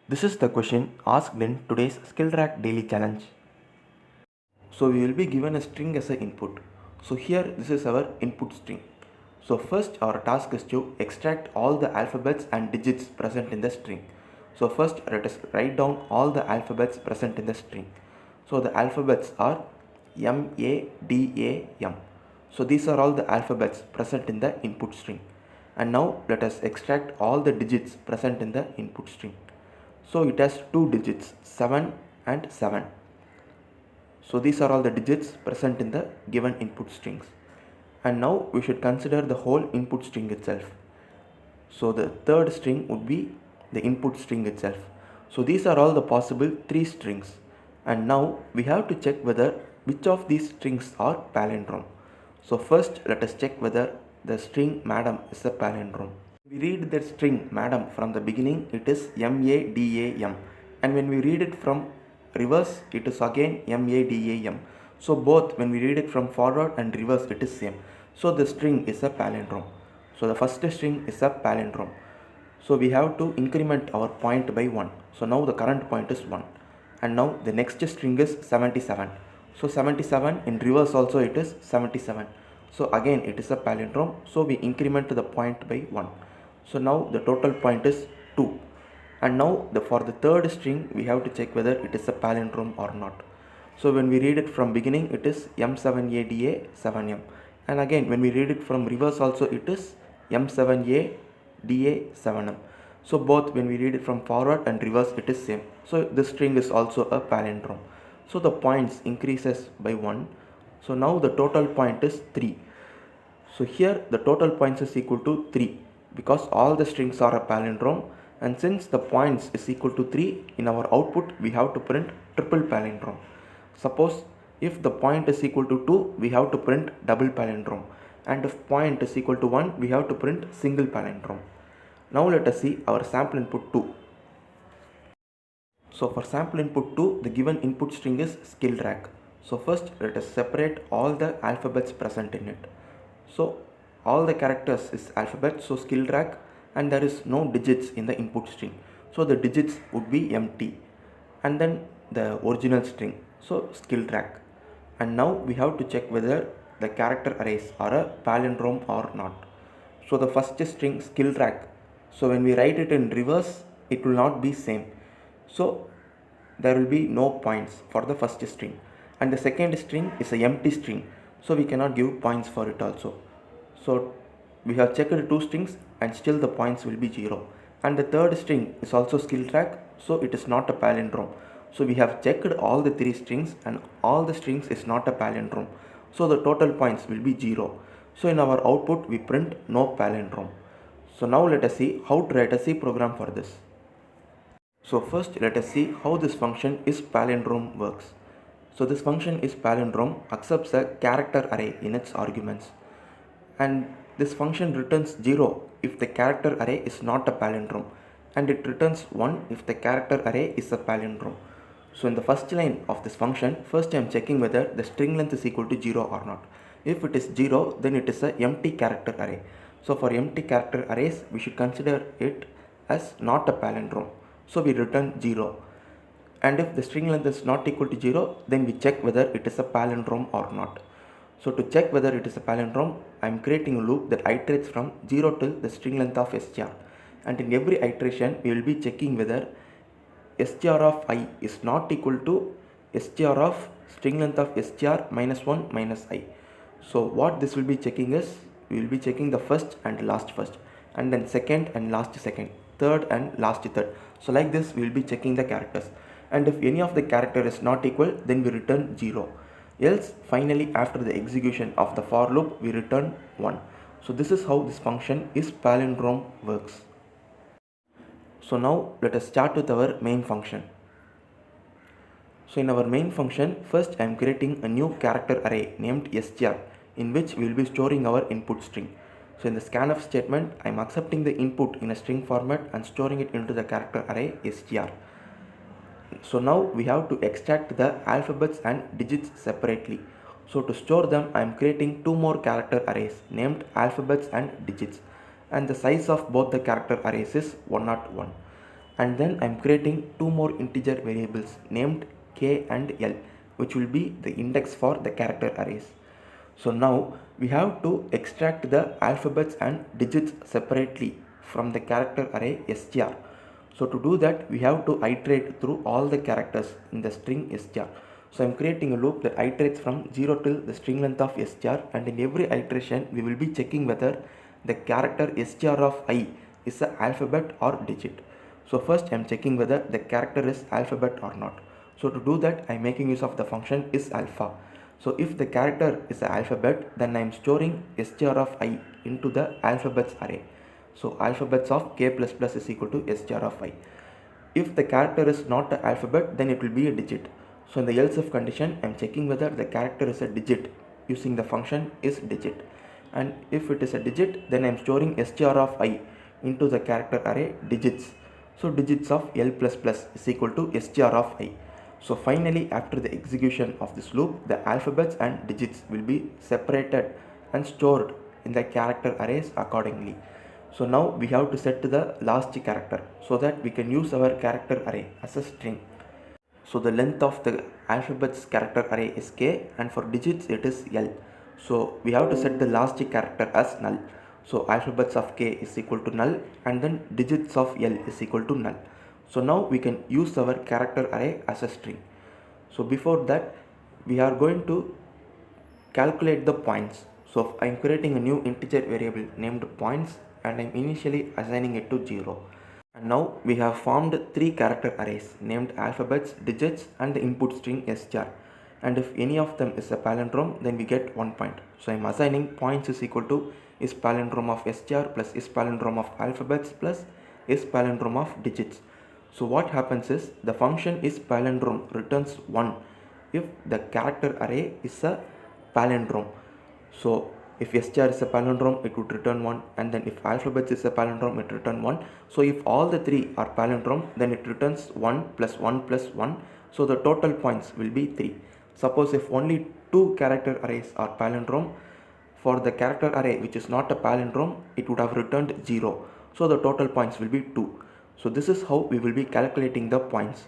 This is the question asked in today's skillrack daily challenge. So we will be given a string as an input. So here this is our input string. So first our task is to extract all the alphabets and digits present in the string. So first let us write down all the alphabets present in the string. So the alphabets are M, A, D, A, M. So these are all the alphabets present in the input string. And now let us extract all the digits present in the input string. So it has two digits, 7 and 7. So these are all the digits present in the given input strings. And now we should consider the whole input string itself. So the third string would be the input string itself. So these are all the possible three strings. And now we have to check whether which of these strings are palindrome. So first let us check whether the string madam is a palindrome. We read that string madam from the beginning, it is M-A-D-A-M, and when we read it from reverse, it is again M-A-D-A-M. So both when we read it from forward and reverse, it is same. So the string is a palindrome. So the first string is a palindrome. So we have to increment our point by 1. So now the current point is 1. And now the next string is 77. So 77 in reverse also it is 77. So again it is a palindrome. So we increment the point by 1. So now the total point is 2. And now for the third string we have to check whether it is a palindrome or not. So when we read it from beginning, it is M7ADA 7M. And again when we read it from reverse also it is M7ADA 7M. So both when we read it from forward and reverse it is same. So this string is also a palindrome. So the points increases by 1. So now the total point is 3. So here the total points is equal to 3 because all the strings are a palindrome, and since the points is equal to 3, in our output we have to print triple palindrome. Suppose if the point is equal to 2, we have to print double palindrome, and if point is equal to 1, we have to print single palindrome. Now let us see our sample input 2. So for sample input 2, the given input string is skillrack. So first let us separate all the alphabets present in it. So all the characters is alphabet, so skillrack, and there is no digits in the input string. So the digits would be empty, and then the original string, so skillrack. And now we have to check whether the character arrays are a palindrome or not. So the first string skillrack, so when we write it in reverse, it will not be same. So there will be no points for the first string, and the second string is an empty string, so we cannot give points for it also. So we have checked two strings and still the points will be 0. And the third string is also skillrack, so it is not a palindrome. So we have checked all the three strings and all the strings is not a palindrome. So the total points will be 0. So in our output we print no palindrome. So now let us see how to write a C program for this. So first let us see how this function is palindrome works. So this function is palindrome accepts a character array in its arguments, and this function returns 0 if the character array is not a palindrome, and it returns 1 if the character array is a palindrome. So in the first line of this function, first I am checking whether the string length is equal to 0 or not. If it is 0, then it is an empty character array. So for empty character arrays, we should consider it as not a palindrome. So we return 0. And if the string length is not equal to 0, then we check whether it is a palindrome or not. So to check whether it is a palindrome, I am creating a loop that iterates from 0 till the string length of str. And in every iteration, we will be checking whether str of I is not equal to str of string length of str minus 1 minus I. So what this will be checking is, we will be checking the first and last first, and then second and last second, third and last third. So like this, we will be checking the characters. And if any of the character is not equal, then we return 0. Else finally after the execution of the for loop we return 1. So this is how this function is palindrome works. So now let us start with our main function. So in our main function, first I am creating a new character array named str, in which we will be storing our input string. So in the scanf statement, I am accepting the input in a string format and storing it into the character array str. So now we have to extract the alphabets and digits separately. So to store them, I am creating two more character arrays named alphabets and digits, and the size of both the character arrays is 101. and then I'm creating two more integer variables named k and l, which will be the index for the character arrays. So now we have to extract the alphabets and digits separately from the character array str. So to do that, we have to iterate through all the characters in the string str. So I'm creating a loop that iterates from 0 till the string length of str, and in every iteration we will be checking whether the character str of I is an alphabet or digit. So first I'm checking whether the character is alphabet or not. So to do that, I'm making use of the function isAlpha. So if the character is an alphabet, then I'm storing str of I into the alphabets array. So alphabets of k++ is equal to str of I. If the character is not an alphabet, then it will be a digit. So in the else if condition, I'm checking whether the character is a digit using the function isDigit. And if it is a digit, then I'm storing str of I into the character array digits. So digits of l++ is equal to str of I. So finally, after the execution of this loop, the alphabets and digits will be separated and stored in the character arrays accordingly. So now we have to set the last character so that we can use our character array as a string. So the length of the alphabets character array is k, and for digits it is l. So we have to set the last character as null. So alphabets of k is equal to null, and then digits of l is equal to null. So now we can use our character array as a string. So before that, we are going to calculate the points. So I am creating a new integer variable named points, and I am initially assigning it to 0. And now we have formed three character arrays named alphabets, digits, and the input string str. And if any of them is a palindrome, then we get 1 point. So I am assigning points is equal to is palindrome of str plus is palindrome of alphabets plus is palindrome of digits. So what happens is the function is palindrome returns 1 if the character array is a palindrome. So if str is a palindrome, it would return 1, and then if alphabets is a palindrome, it return 1. So if all the three are palindrome, then it returns 1 plus 1 plus 1. So the total points will be 3. Suppose if only two character arrays are palindrome, for the character array which is not a palindrome, it would have returned 0. So the total points will be 2. So this is how we will be calculating the points.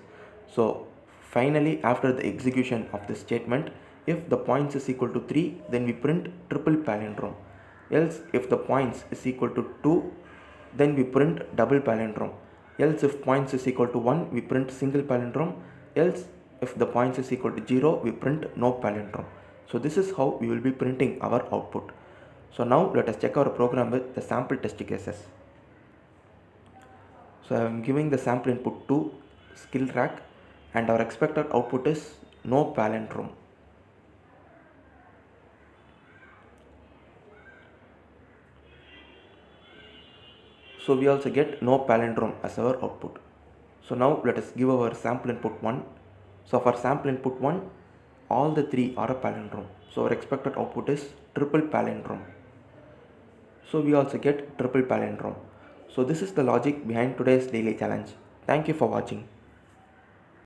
So finally, after the execution of this statement, if the points is equal to 3, then we print triple palindrome. Else if the points is equal to 2, then we print double palindrome. Else if points is equal to 1, we print single palindrome. Else if the points is equal to 0, we print no palindrome. So this is how we will be printing our output. So now let us check our program with the sample test cases. So I am giving the sample input to skillrack, and our expected output is no palindrome. So we also get no palindrome as our output. So now let us give our sample input 1. So for sample input 1, all the three are a palindrome. So our expected output is triple palindrome. So we also get triple palindrome. So this is the logic behind today's daily challenge. Thank you for watching.